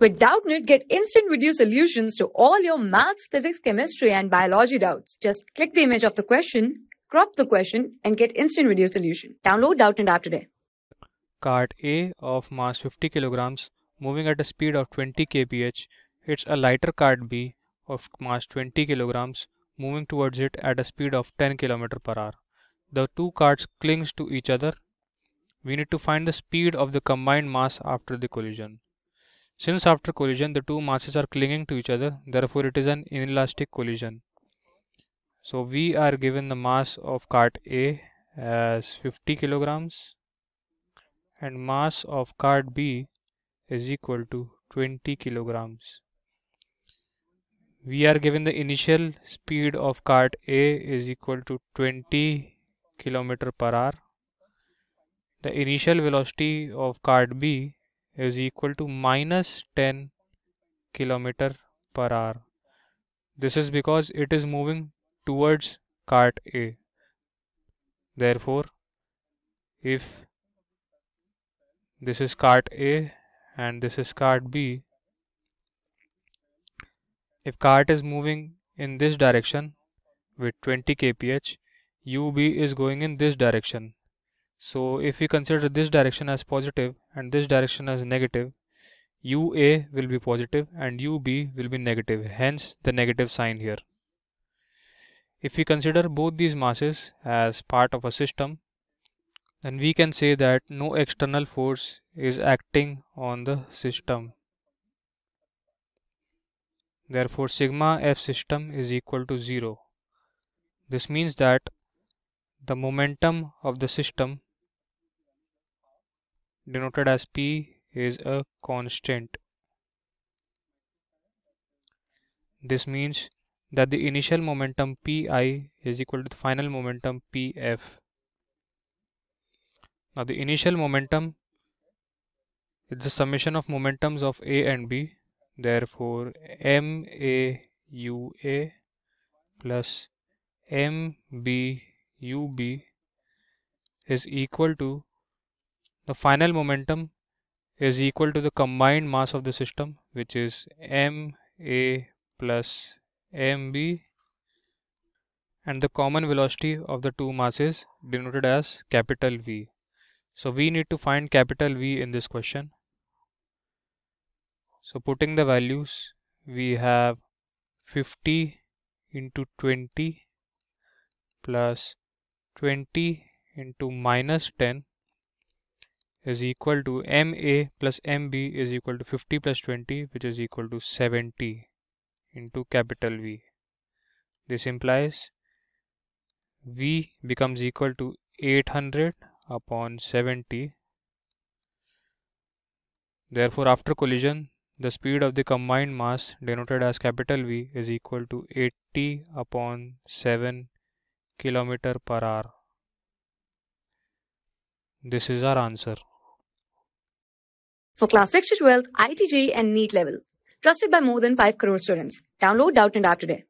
With Doubtnut, get instant video solutions to all your maths, physics, chemistry, and biology doubts. Just click the image of the question, crop the question, and get instant video solution. Download Doubtnut app today. Cart A of mass 50 kilograms moving at a speed of 20 kph hits a lighter cart B of mass 20 kilograms moving towards it at a speed of 10 km per hour. The two carts clings to each other. We need to find the speed of the combined mass after the collision. Since after collision the two masses are clinging to each other, therefore it is an inelastic collision. So we are given the mass of cart A as 50 kilograms and mass of cart B is equal to 20 kilograms. We are given the initial speed of cart A is equal to 20 km per hour. The initial velocity of cart B is equal to minus 10 km per hour. This is because it is moving towards cart A. Therefore, if this is cart A and this is cart B, if cart is moving in this direction with 20 kph, UB is going in this direction. So if we consider this direction as positive and this direction as negative, UA will be positive and UB will be negative, hence the negative sign here. If we consider both these masses as part of a system, then we can say that no external force is acting on the system. Therefore, sigma F system is equal to 0. This means that the momentum of the system, denoted as P, is a constant. This means that the initial momentum Pi is equal to the final momentum Pf. Now the initial momentum is the summation of momentums of A and B. Therefore, MAUA plus MBUB is equal to the final momentum is equal to the combined mass of the system, which is MA plus MB, and the common velocity of the two masses denoted as capital V. So we need to find capital V in this question. So putting the values, we have 50 into 20 plus 20 into minus 10 is equal to MA plus MB is equal to 50 plus 20, which is equal to 70 into capital V. This implies V becomes equal to 800 upon 70. Therefore, after collision, the speed of the combined mass denoted as capital V is equal to 80 upon 7 km per hour. This is our answer. For class 6 to 12, IIT JEE and NEET level. Trusted by more than 5 crore students. Download Doubtnut app today.